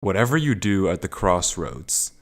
Whatever you do at the crossroads,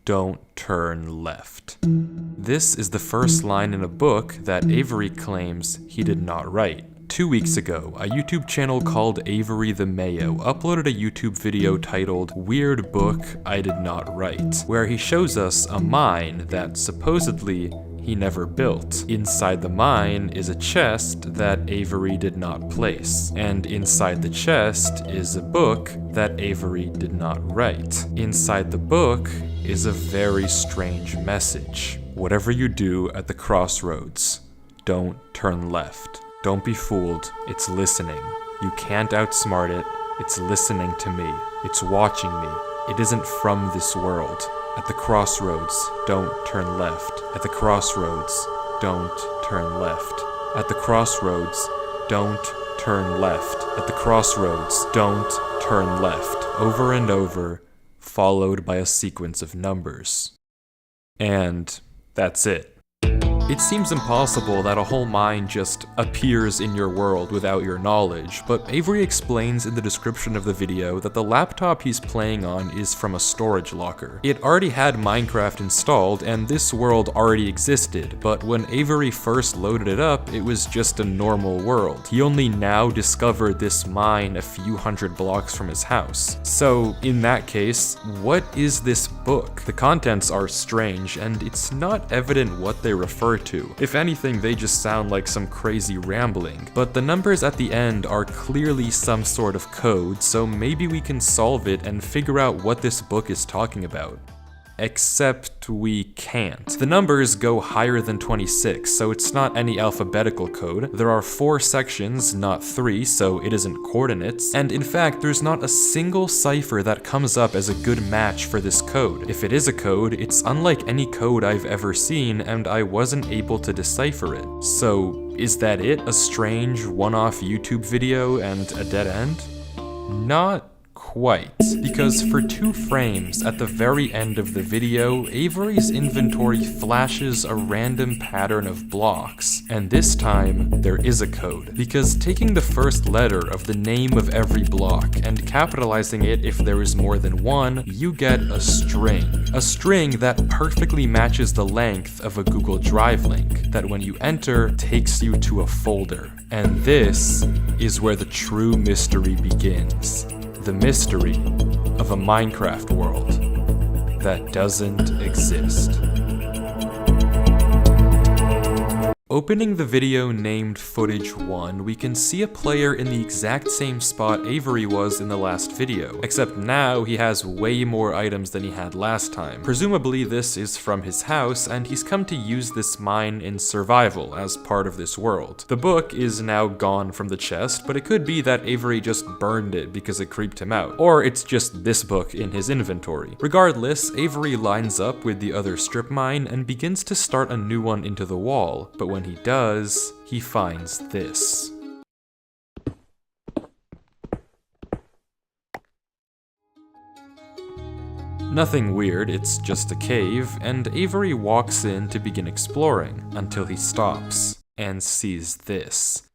don't turn left. This is the first line in a book that Avery claims he did not write. 2 weeks ago, a YouTube channel called Avery the Mayo uploaded a YouTube video titled Weird Book I Did Not Write, where he shows us a mine that supposedly he never built. Inside the mine is a chest that Avery did not place, and inside the chest is a book that Avery did not write. Inside the book is a very strange message. Whatever you do at the crossroads, don't turn left. Don't be fooled, it's listening. You can't outsmart it, it's listening to me. It's watching me. It isn't from this world. At the crossroads, don't turn left. At the crossroads, don't turn left. At the crossroads, don't turn left. At the crossroads, don't turn left. Over and over, followed by a sequence of numbers. And that's it. It seems impossible that a whole mine just appears in your world without your knowledge, but Avery explains in the description of the video that the laptop he's playing on is from a storage locker. It already had Minecraft installed, and this world already existed, but when Avery first loaded it up, it was just a normal world. He only now discovered this mine a few hundred blocks from his house. So, in that case, what is this book? The contents are strange, and it's not evident what they refer to. If anything, they just sound like some crazy rambling. But the numbers at the end are clearly some sort of code, so maybe we can solve it and figure out what this book is talking about. Except we can't. The numbers go higher than 26, so it's not any alphabetical code. There are 4 sections, not 3, so it isn't coordinates. And in fact, there's not a single cipher that comes up as a good match for this code. If it is a code, it's unlike any code I've ever seen, and I wasn't able to decipher it. So, is that it? A strange, one-off YouTube video and a dead end? Not quite, because for 2 frames at the very end of the video, Avery's inventory flashes a random pattern of blocks, and this time there is a code, because taking the first letter of the name of every block and capitalizing it if there is more than one, you get a string that perfectly matches the length of a Google Drive link, that when you enter takes you to a folder. And this is where the true mystery begins. The mystery of a Minecraft world that doesn't exist. Opening the video named Footage 1, we can see a player in the exact same spot Avery was in the last video, except now he has way more items than he had last time. Presumably this is from his house, and he's come to use this mine in survival as part of this world. The book is now gone from the chest, but it could be that Avery just burned it because it creeped him out, or it's just this book in his inventory. Regardless, Avery lines up with the other strip mine and begins to start a new one into the wall, but when he does, he finds this. Nothing weird, it's just a cave, and Avery walks in to begin exploring, until he stops and sees this.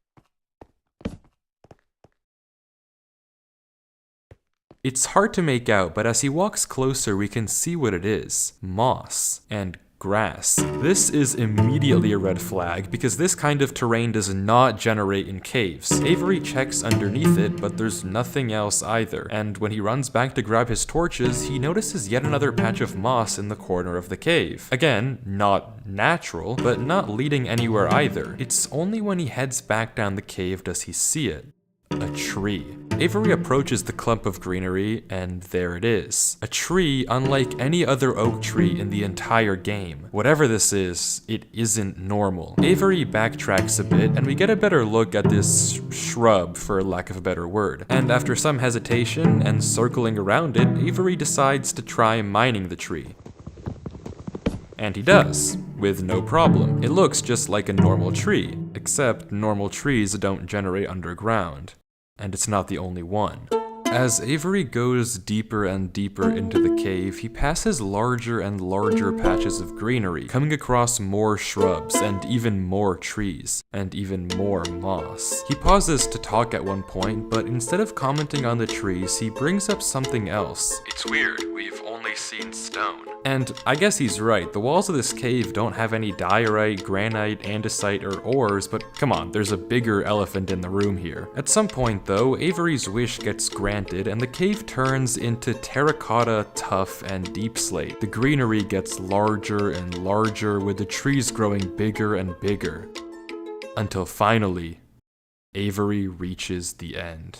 It's hard to make out, but as he walks closer we can see what it is. Moss and grass. This is immediately a red flag, because this kind of terrain does not generate in caves. Avery checks underneath it, but there's nothing else either, and when he runs back to grab his torches, he notices yet another patch of moss in the corner of the cave. Again, not natural, but not leading anywhere either. It's only when he heads back down the cave does he see it. A tree. Avery approaches the clump of greenery, and there it is. A tree unlike any other oak tree in the entire game. Whatever this is, it isn't normal. Avery backtracks a bit, and we get a better look at this shrub, for lack of a better word. And after some hesitation and circling around it, Avery decides to try mining the tree. And he does, with no problem. It looks just like a normal tree, except normal trees don't generate underground. And it's not the only one. As Avery goes deeper and deeper into the cave, he passes larger and larger patches of greenery, coming across more shrubs, and even more trees, and even more moss. He pauses to talk at one point, but instead of commenting on the trees, he brings up something else. It's weird, we've only seen stone. And I guess he's right, the walls of this cave don't have any diorite, granite, andesite, or ores, but come on, there's a bigger elephant in the room here. At some point though, Avery's wish gets granted, and the cave turns into terracotta, tuff, and deep slate. The greenery gets larger and larger, with the trees growing bigger and bigger. Until finally, Avery reaches the end.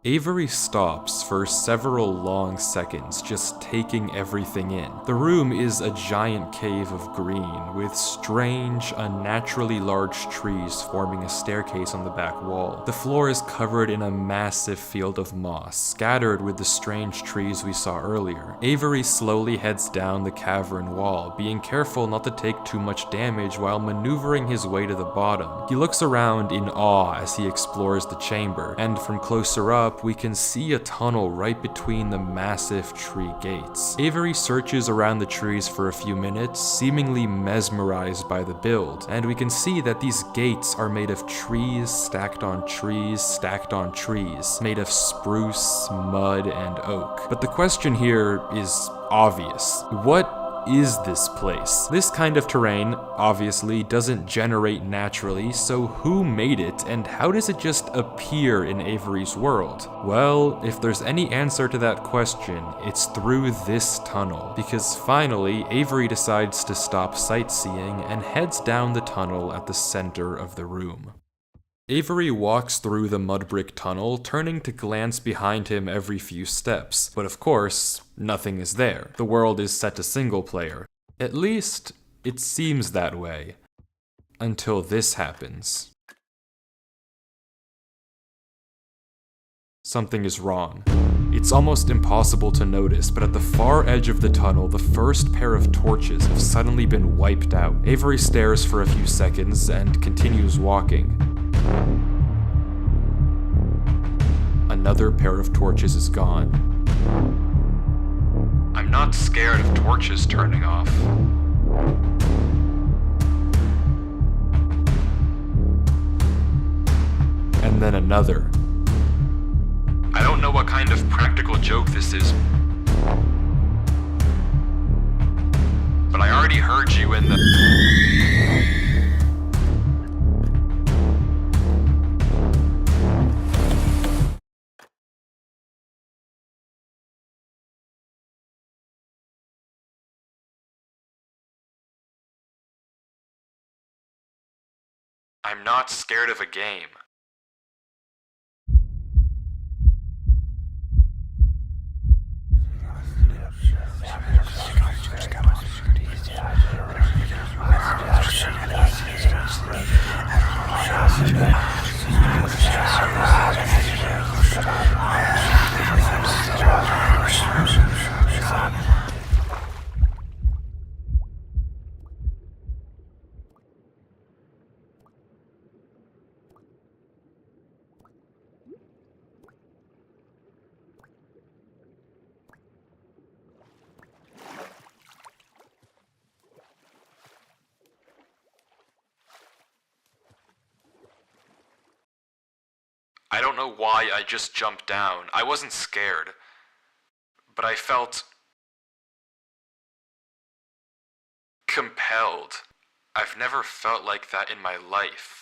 Avery stops for several long seconds, just taking everything in. The room is a giant cave of green, with strange, unnaturally large trees forming a staircase on the back wall. The floor is covered in a massive field of moss, scattered with the strange trees we saw earlier. Avery slowly heads down the cavern wall, being careful not to take too much damage while maneuvering his way to the bottom. He looks around in awe as he explores the chamber, and from closer up, we can see a tunnel right between the massive tree gates. Avery searches around the trees for a few minutes, seemingly mesmerized by the build, and we can see that these gates are made of trees stacked on trees stacked on trees, made of spruce, mud, and oak. But the question here is obvious. What is this place? This kind of terrain, obviously, doesn't generate naturally, so who made it, and how does it just appear in Avery's world? Well, if there's any answer to that question, it's through this tunnel, because finally, Avery decides to stop sightseeing and heads down the tunnel at the center of the room. Avery walks through the mud brick tunnel, turning to glance behind him every few steps, but of course, nothing is there. The world is set to single player. At least, it seems that way. Until this happens. Something is wrong. It's almost impossible to notice, but at the far edge of the tunnel, the first pair of torches have suddenly been wiped out. Avery stares for a few seconds and continues walking. Another pair of torches is gone. I'm not scared of torches turning off. And then another. I don't know what kind of practical joke this is, but I already heard you in the... I'm not scared of a game. I don't know why I just jumped down. I wasn't scared, but I felt compelled. I've never felt like that in my life.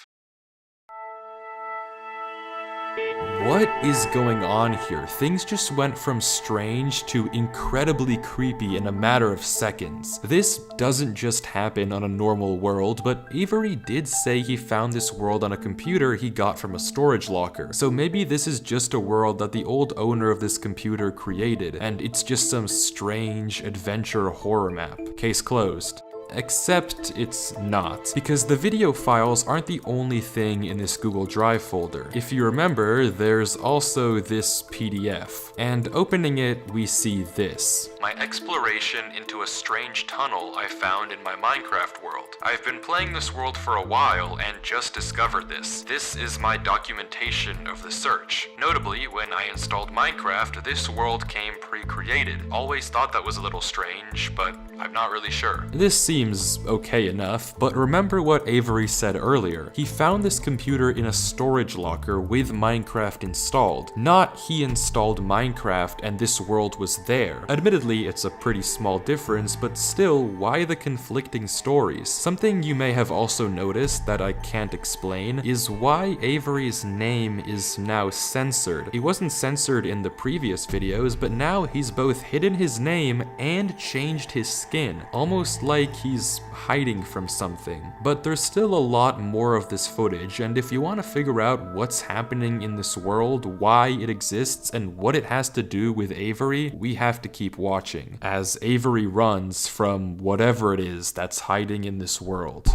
What is going on here? Things just went from strange to incredibly creepy in a matter of seconds. This doesn't just happen on a normal world, but Avery did say he found this world on a computer he got from a storage locker. So maybe this is just a world that the old owner of this computer created, and it's just some strange adventure horror map. Case closed. Except it's not, because the video files aren't the only thing in this Google Drive folder. If you remember, there's also this PDF, and opening it, we see this. My exploration into a strange tunnel I found in my Minecraft world. I've been playing this world for a while and just discovered this. This is my documentation of the search. Notably, when I installed Minecraft, this world came pre-created. Always thought that was a little strange, but I'm not really sure. This seems okay enough, but remember what Avery said earlier. He found this computer in a storage locker with Minecraft installed. Not he installed Minecraft and this world was there. Admittedly, it's a pretty small difference, but still, why the conflicting stories? Something you may have also noticed that I can't explain is why Avery's name is now censored. He wasn't censored in the previous videos, but now he's both hidden his name and changed his skin, almost like he's hiding from something. But there's still a lot more of this footage, and if you want to figure out what's happening in this world, why it exists, and what it has to do with Avery, we have to keep watching, as Avery runs from whatever it is that's hiding in this world.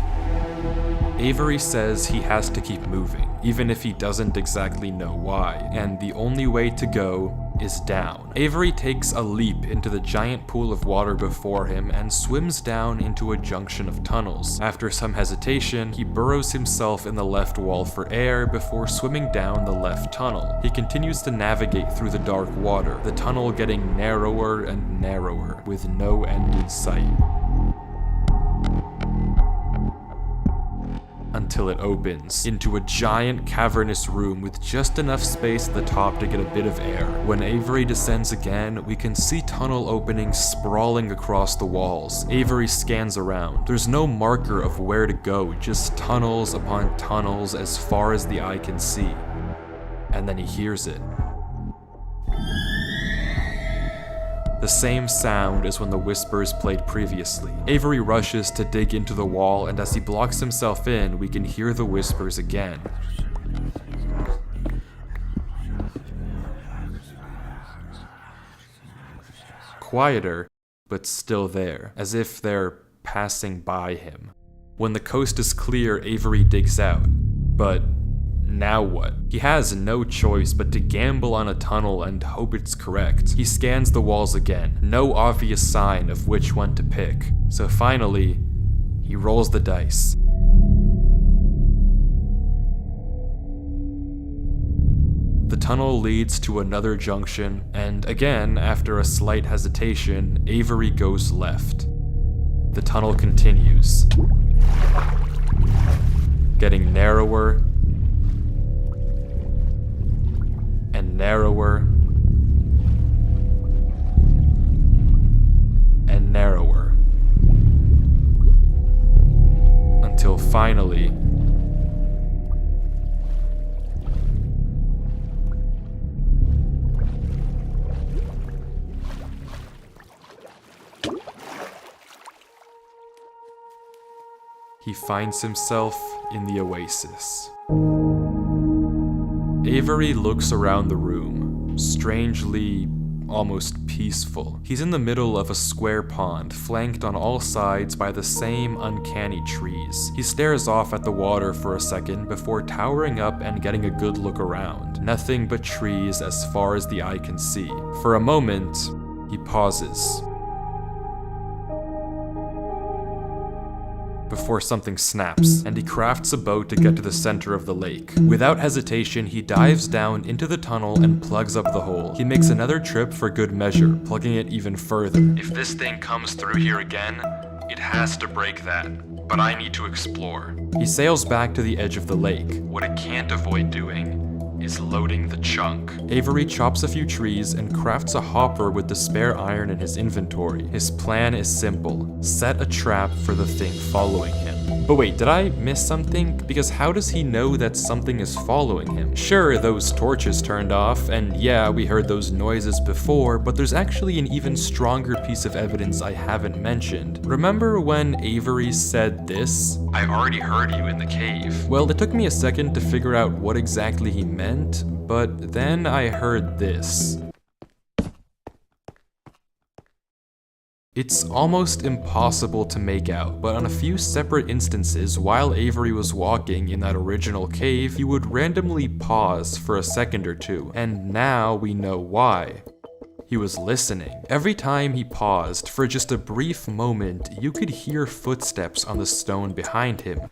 Avery says he has to keep moving, even if he doesn't exactly know why, and the only way to go is down. Avery takes a leap into the giant pool of water before him and swims down into a junction of tunnels. After some hesitation, he burrows himself in the left wall for air before swimming down the left tunnel. He continues to navigate through the dark water, the tunnel getting narrower and narrower, with no end in sight. Until it opens into a giant cavernous room with just enough space at the top to get a bit of air. When Avery descends again, we can see tunnel openings sprawling across the walls. Avery scans around. There's no marker of where to go, just tunnels upon tunnels as far as the eye can see. And then he hears it. The same sound as when the whispers played previously. Avery rushes to dig into the wall, and as he blocks himself in, we can hear the whispers again. Quieter, but still there, as if they're passing by him. When the coast is clear, Avery digs out. But now what? He has no choice but to gamble on a tunnel and hope it's correct. He scans the walls again, no obvious sign of which one to pick. So finally, he rolls the dice. The tunnel leads to another junction, and again, after a slight hesitation, Avery goes left. The tunnel continues, getting narrower and narrower and narrower, until finally he finds himself in the oasis. Avery looks around the room, strangely, almost peaceful. He's in the middle of a square pond, flanked on all sides by the same uncanny trees. He stares off at the water for a second before towering up and getting a good look around. Nothing but trees as far as the eye can see. For a moment, he pauses, before something snaps, and he crafts a boat to get to the center of the lake. Without hesitation, he dives down into the tunnel and plugs up the hole. He makes another trip for good measure, plugging it even further. If this thing comes through here again, it has to break that, but I need to explore. He sails back to the edge of the lake. What it can't avoid doing is loading the chunk. Avery chops a few trees and crafts a hopper with the spare iron in his inventory. His plan is simple: set a trap for the thing following him. But wait, did I miss something? Because how does he know that something is following him? Sure, those torches turned off, and yeah, we heard those noises before, but there's actually an even stronger piece of evidence I haven't mentioned. Remember when Avery said this? I already heard you in the cave. Well, it took me a second to figure out what exactly he meant, but then I heard this. It's almost impossible to make out, but on a few separate instances, while Avery was walking in that original cave, he would randomly pause for a second or two, and now we know why. He was listening. Every time he paused, for just a brief moment, you could hear footsteps on the stone behind him,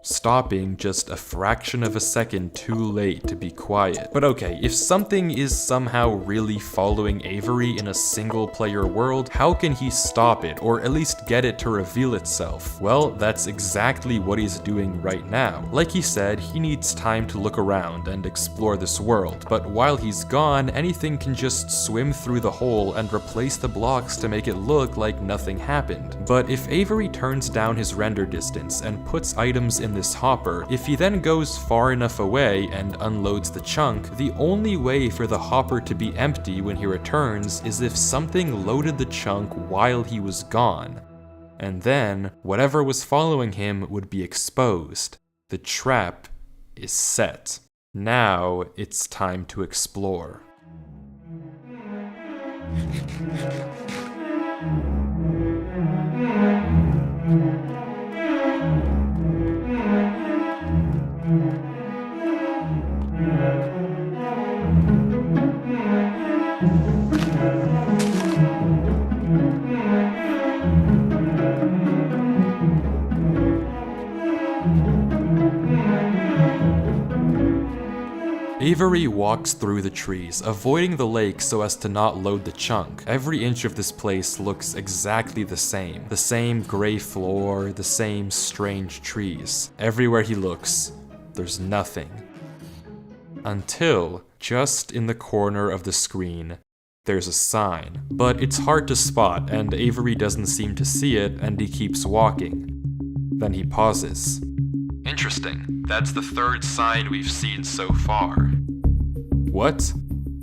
stopping just a fraction of a second too late to be quiet. But okay, if something is somehow really following Avery in a single-player world, how can he stop it, or at least get it to reveal itself? Well, that's exactly what he's doing right now. Like he said, he needs time to look around and explore this world, but while he's gone, anything can just swim through the hole and replace the blocks to make it look like nothing happened. But if Avery turns down his render distance and puts items in this hopper, if he then goes far enough away and unloads the chunk, the only way for the hopper to be empty when he returns is if something loaded the chunk while he was gone. And then, whatever was following him would be exposed. The trap is set. Now it's time to explore. Avery walks through the trees, avoiding the lake so as to not load the chunk. Every inch of this place looks exactly the same. The same gray floor, the same strange trees. Everywhere he looks, there's nothing. Until, just in the corner of the screen, there's a sign. But it's hard to spot, and Avery doesn't seem to see it, and he keeps walking. Then he pauses. Interesting. That's the third sign we've seen so far. What?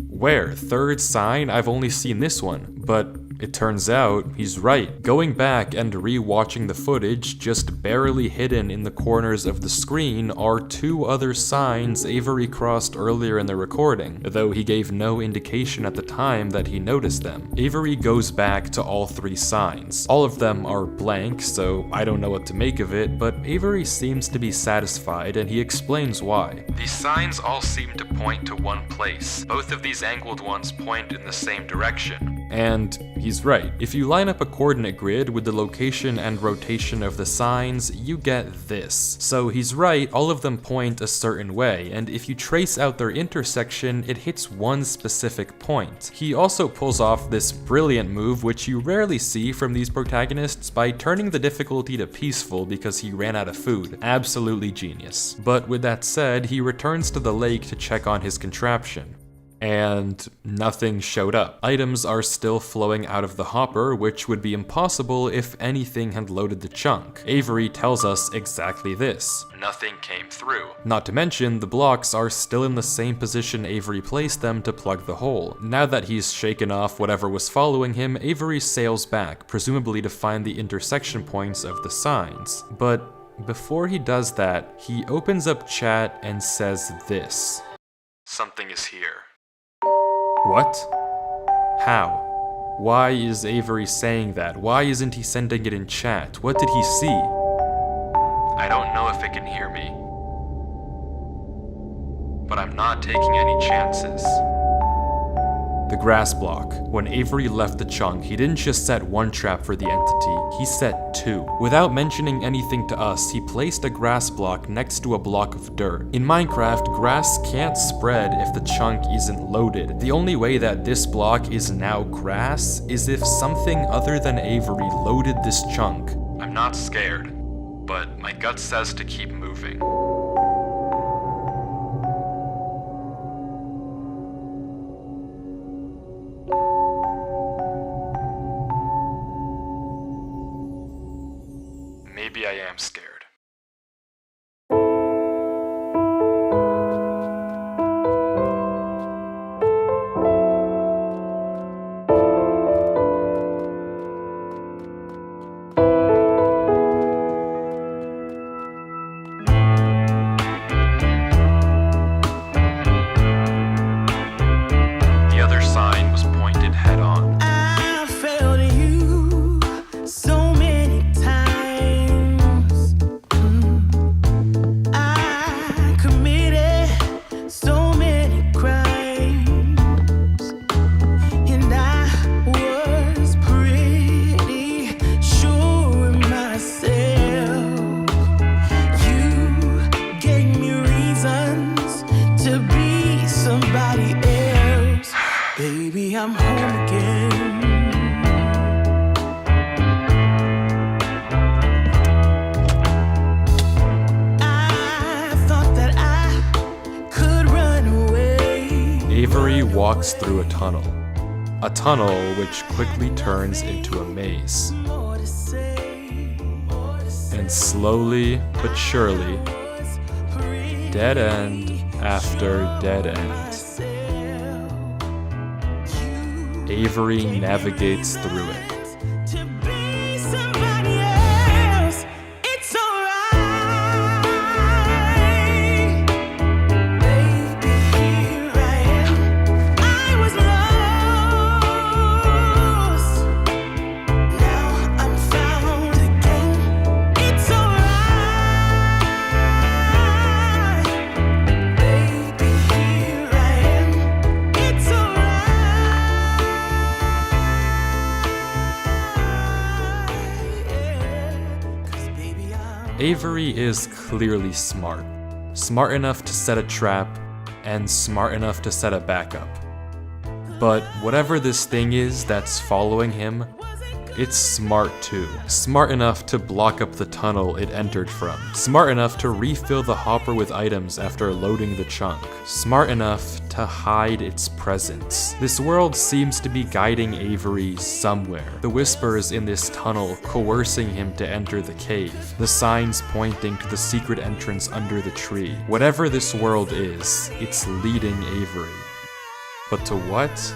Where? Third sign? I've only seen this one. But it turns out he's right. Going back and re-watching the footage, just barely hidden in the corners of the screen are two other signs Avery crossed earlier in the recording, though he gave no indication at the time that he noticed them. Avery goes back to all three signs. All of them are blank, so I don't know what to make of it, but Avery seems to be satisfied and he explains why. These signs all seem to point to one place. Both of these angled ones point in the same direction. And he's right. If you line up a coordinate grid with the location and rotation of the signs, you get this. So he's right, all of them point a certain way, and if you trace out their intersection, it hits one specific point. He also pulls off this brilliant move, which you rarely see from these protagonists, by turning the difficulty to peaceful because he ran out of food. Absolutely genius. But with that said, he returns to the lake to check on his contraption. And nothing showed up. Items are still flowing out of the hopper, which would be impossible if anything had loaded the chunk. Avery tells us exactly this. Nothing came through. Not to mention, the blocks are still in the same position Avery placed them to plug the hole. Now that he's shaken off whatever was following him, Avery sails back, presumably to find the intersection points of the signs. But before he does that, he opens up chat and says this. Something is here. What? How? Why is Avery saying that? Why isn't he sending it in chat? What did he see? I don't know if it can hear me. But I'm not taking any chances. The grass block. When Avery left the chunk, he didn't just set one trap for the entity, he set two. Without mentioning anything to us, he placed a grass block next to a block of dirt. In Minecraft, grass can't spread if the chunk isn't loaded. The only way that this block is now grass is if something other than Avery loaded this chunk. I'm not scared, but my gut says to keep moving. Maybe I am scared. The other sign was pointed Baby, I'm home again. I thought that I could run away. Avery walks through a tunnel which quickly turns into a maze. And slowly but surely, dead end after dead end, Avery navigates through it. To be somebody else, it's alright. Baby, here I am. I was lost. Now I'm found again. It's alright. Baby, here I am. It's alright. Avery is clearly smart. Smart enough to set a trap, and smart enough to set a backup. But whatever this thing is that's following him, it's smart too. Smart enough to block up the tunnel it entered from. Smart enough to refill the hopper with items after loading the chunk. Smart enough to hide its presence. This world seems to be guiding Avery somewhere. The whispers in this tunnel coercing him to enter the cave. The signs pointing to the secret entrance under the tree. Whatever this world is, it's leading Avery. But to what?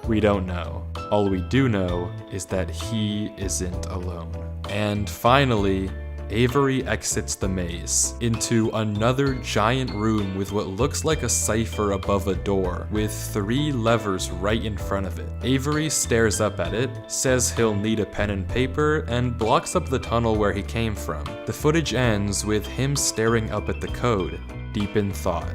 We don't know. All we do know is that he isn't alone. And finally, Avery exits the maze into another giant room with what looks like a cipher above a door, with 3 levers right in front of it. Avery stares up at it, says he'll need a pen and paper, and blocks up the tunnel where he came from. The footage ends with him staring up at the code, deep in thought.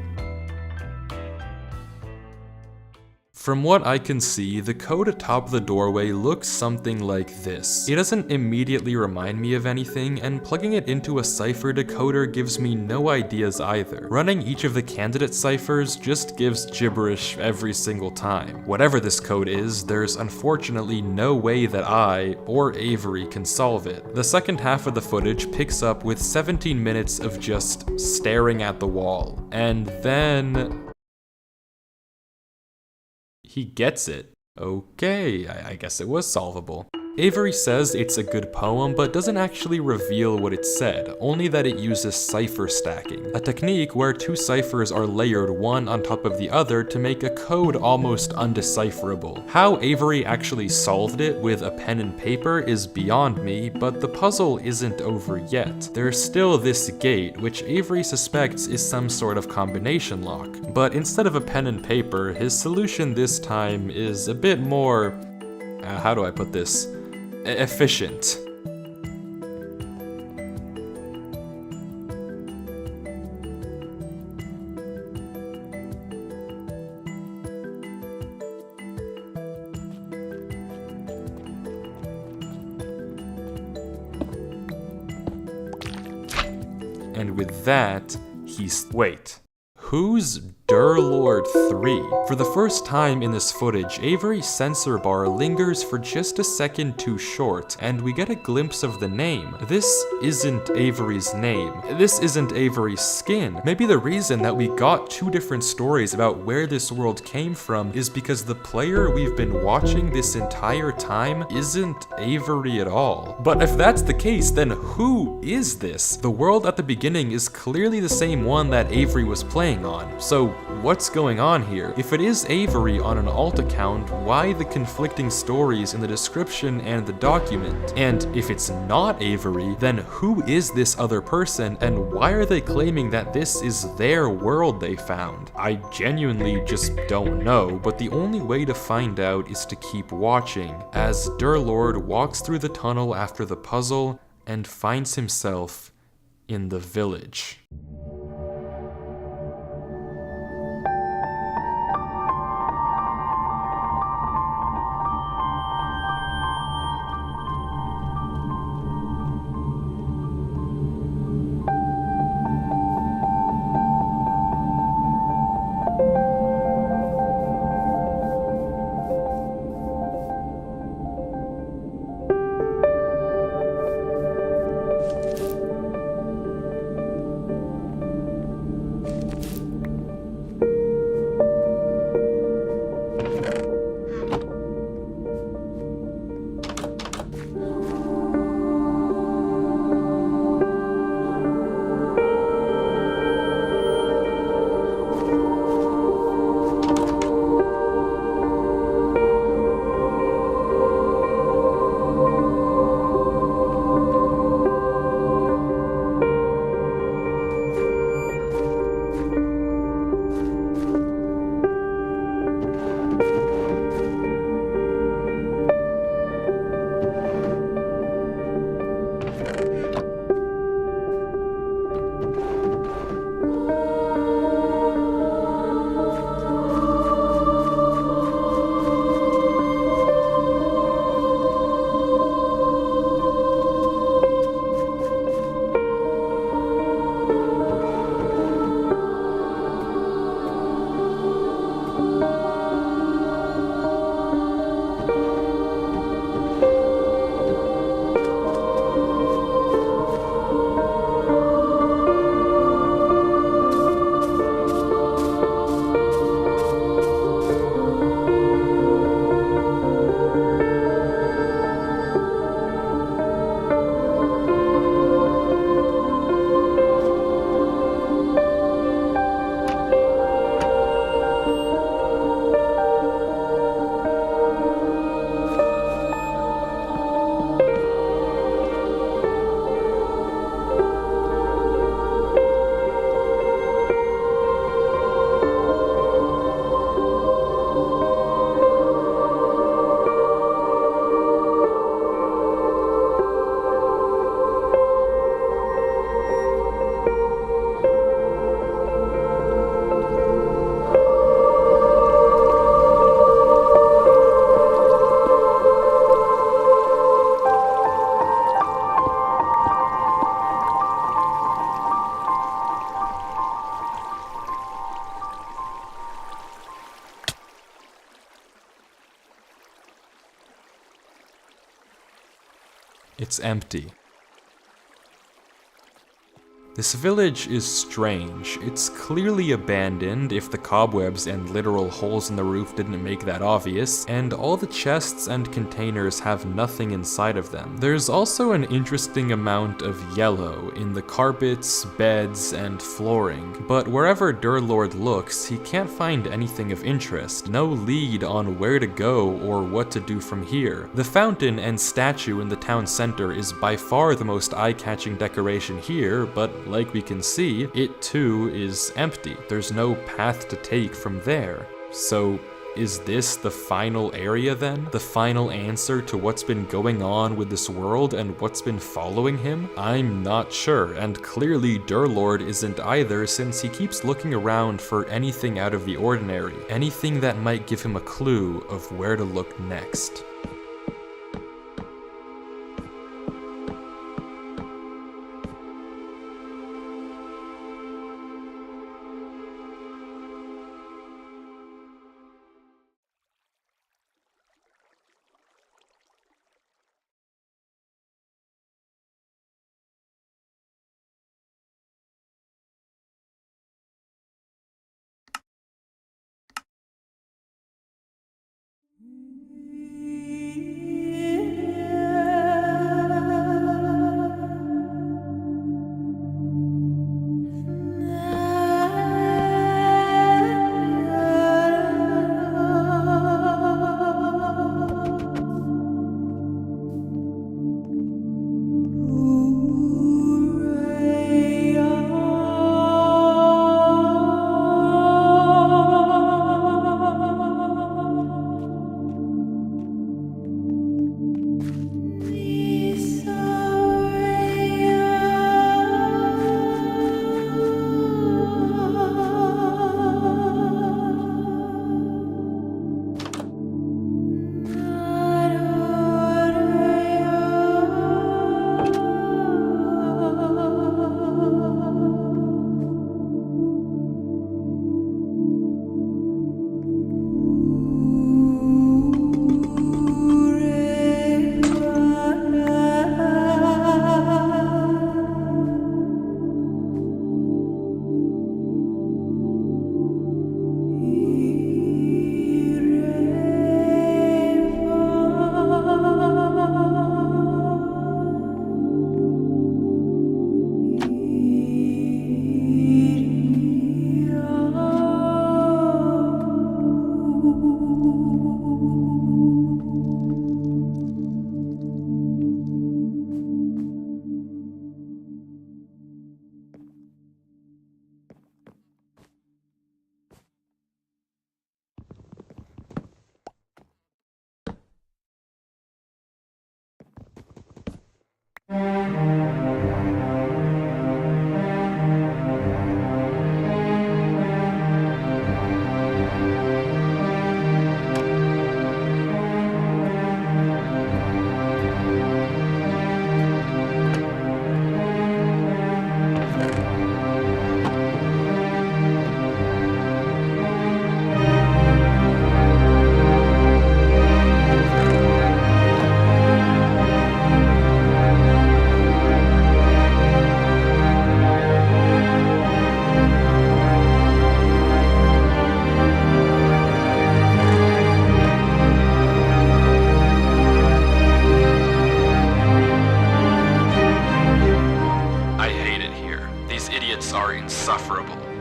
From what I can see, the code atop the doorway looks something like this. It doesn't immediately remind me of anything, and plugging it into a cipher decoder gives me no ideas either. Running each of the candidate ciphers just gives gibberish every single time. Whatever this code is, there's unfortunately no way that I, or Avery, can solve it. The second half of the footage picks up with 17 minutes of just staring at the wall. And then he gets it. Okay, I guess it was solvable. Avery says it's a good poem, but doesn't actually reveal what it said, only that it uses cipher stacking, a technique where 2 ciphers are layered one on top of the other to make a code almost undecipherable. How Avery actually solved it with a pen and paper is beyond me, but the puzzle isn't over yet. There's still this gate, which Avery suspects is some sort of combination lock, but instead of a pen and paper, his solution this time is a bit more, how do I put this? Efficient. And with that, wait. Who's Durlord 3? For the first time in this footage, Avery's sensor bar lingers for just a second too short, and we get a glimpse of the name. This isn't Avery's name. This isn't Avery's skin. Maybe the reason that we got 2 different stories about where this world came from is because the player we've been watching this entire time isn't Avery at all. But if that's the case, then who is this? The world at the beginning is clearly the same one that Avery was playing on. So what's going on here? If it is Avery on an alt account, why the conflicting stories in the description and the document? And if it's not Avery, then who is this other person, and why are they claiming that this is their world they found? I genuinely just don't know, but the only way to find out is to keep watching as Durlord walks through the tunnel after the puzzle and finds himself in the village. It's empty. This village is strange. It's clearly abandoned, if the cobwebs and literal holes in the roof didn't make that obvious, and all the chests and containers have nothing inside of them. There's also an interesting amount of yellow in the carpets, beds, and flooring, but wherever Durlord looks, he can't find anything of interest, no lead on where to go or what to do from here. The fountain and statue in the town center is by far the most eye-catching decoration here, but like we can see, it too is empty. There's no path to take from there. So, is this the final area then? The final answer to what's been going on with this world and what's been following him? I'm not sure, and clearly Durlord isn't either, since he keeps looking around for anything out of the ordinary, anything that might give him a clue of where to look next.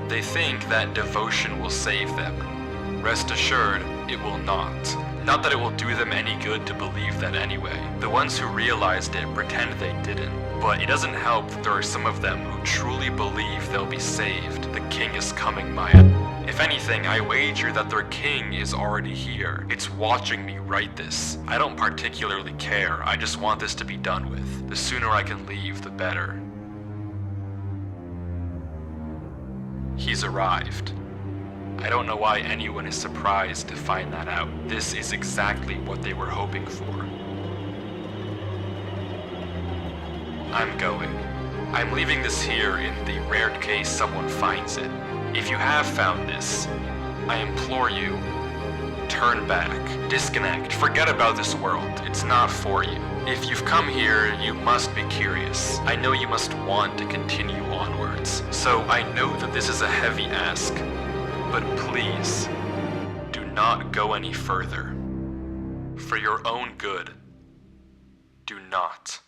They think that devotion will save them. Rest assured, it will not. Not that it will do them any good to believe that anyway. The ones who realized it pretend they didn't. But it doesn't help that there are some of them who truly believe they'll be saved. The king is coming, Maya. If anything, I wager that their king is already here. It's watching me write this. I don't particularly care. I just want this to be done with. The sooner I can leave, the better. He's arrived. I don't know why anyone is surprised to find that out. This is exactly what they were hoping for. I'm going. I'm leaving this here in the rare case someone finds it. If you have found this, I implore you, turn back, disconnect, forget about this world. It's not for you. If you've come here, you must be curious. I know you must want to continue onwards. So I know that this is a heavy ask, but please, do not go any further. For your own good, do not.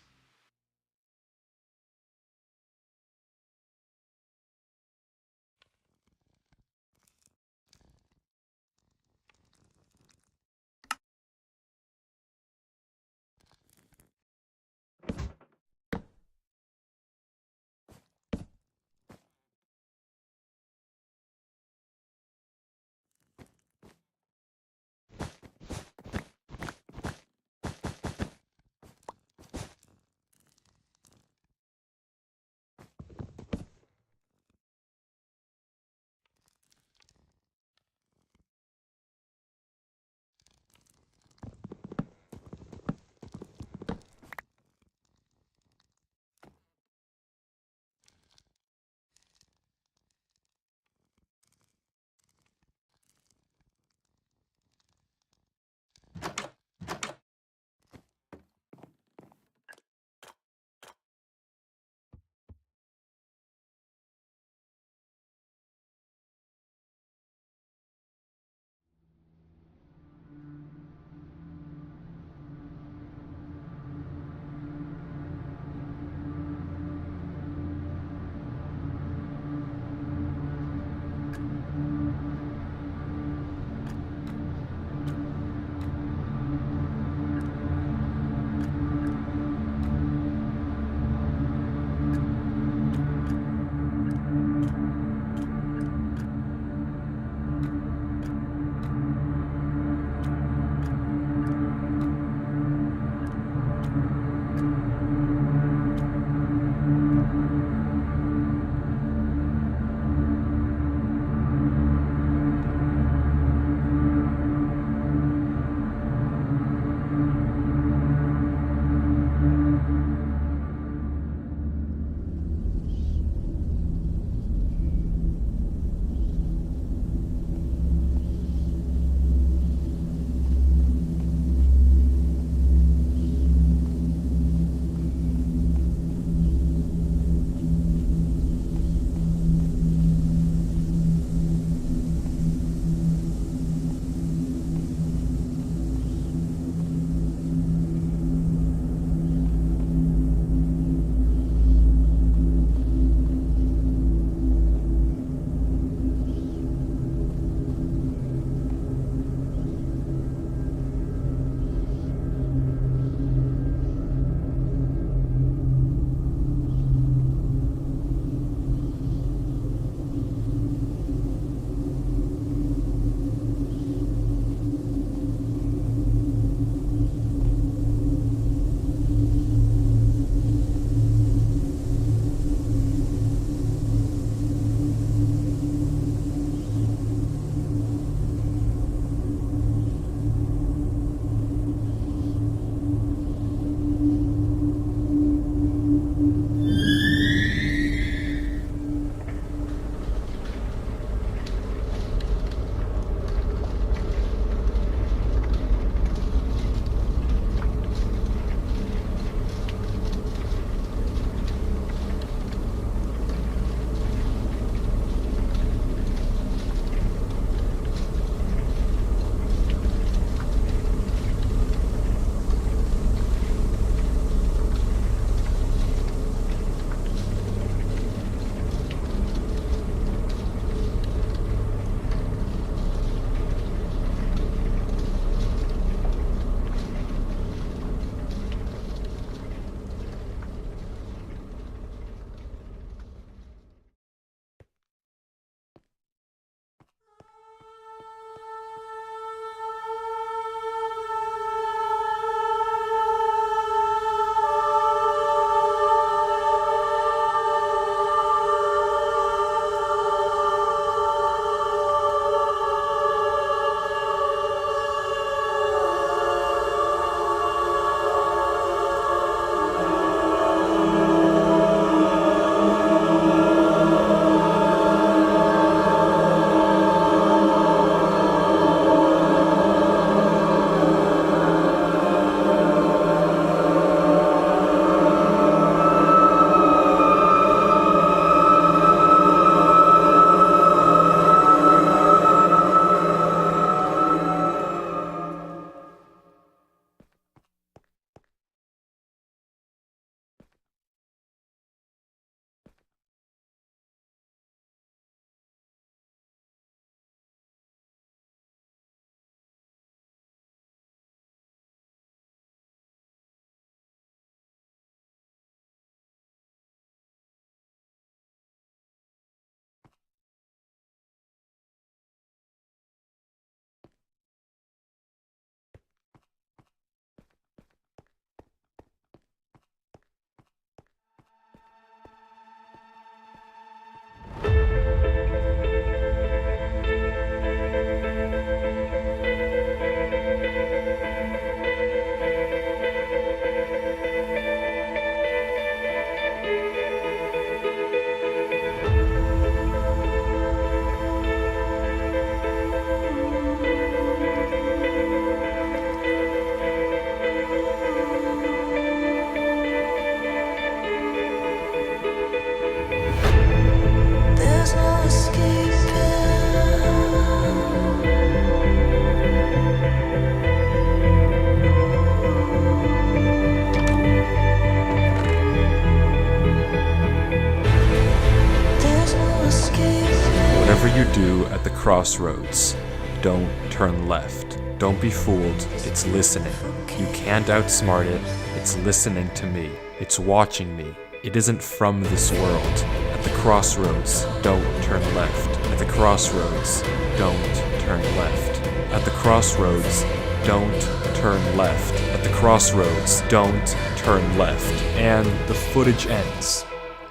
crossroads. Don't turn left. Don't be fooled. It's listening. You can't outsmart it. It's listening to me. It's watching me. It isn't from this world. At the crossroads, don't turn left. At the crossroads, don't turn left. At the crossroads, don't turn left. At the crossroads, don't turn left. And the footage ends.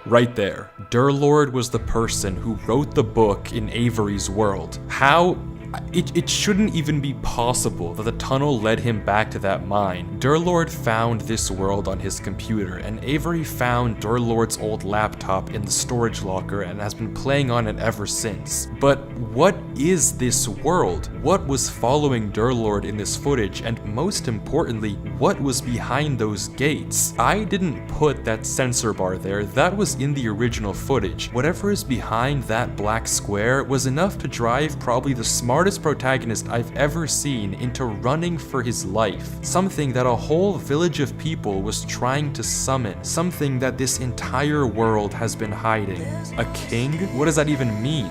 Right there. Durlord was the person who wrote the book in Avery's world. How? It shouldn't even be possible that the tunnel led him back to that mine. Durlord found this world on his computer, and Avery found Durlord's old laptop in the storage locker and has been playing on it ever since. But what is this world? What was following Durlord in this footage, and most importantly, what was behind those gates? I didn't put that sensor bar there, that was in the original footage. Whatever is behind that black square was enough to drive probably the smartest protagonist I've ever seen into running for his life. Something that a whole village of people was trying to summon. Something that this entire world has been hiding. A king? What does that even mean?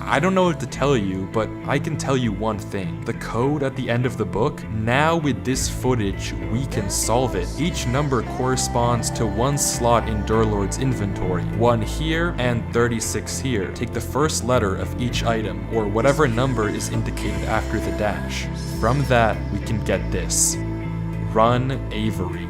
I don't know what to tell you, but I can tell you one thing. The code at the end of the book, now with this footage, we can solve it. Each number corresponds to one slot in Durlord's inventory. 1 here and 36 here. Take the first letter of each item, or whatever number is indicated after the dash. From that, we can get this. Run Avery.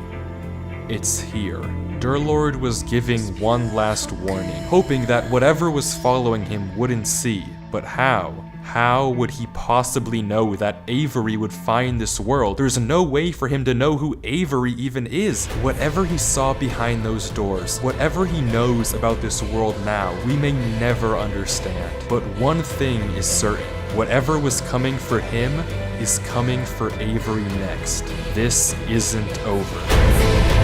It's here. Durlord was giving one last warning, hoping that whatever was following him wouldn't see. But how? How would he possibly know that Avery would find this world? There's no way for him to know who Avery even is. Whatever he saw behind those doors, whatever he knows about this world now, we may never understand. But one thing is certain. Whatever was coming for him is coming for Avery next. This isn't over.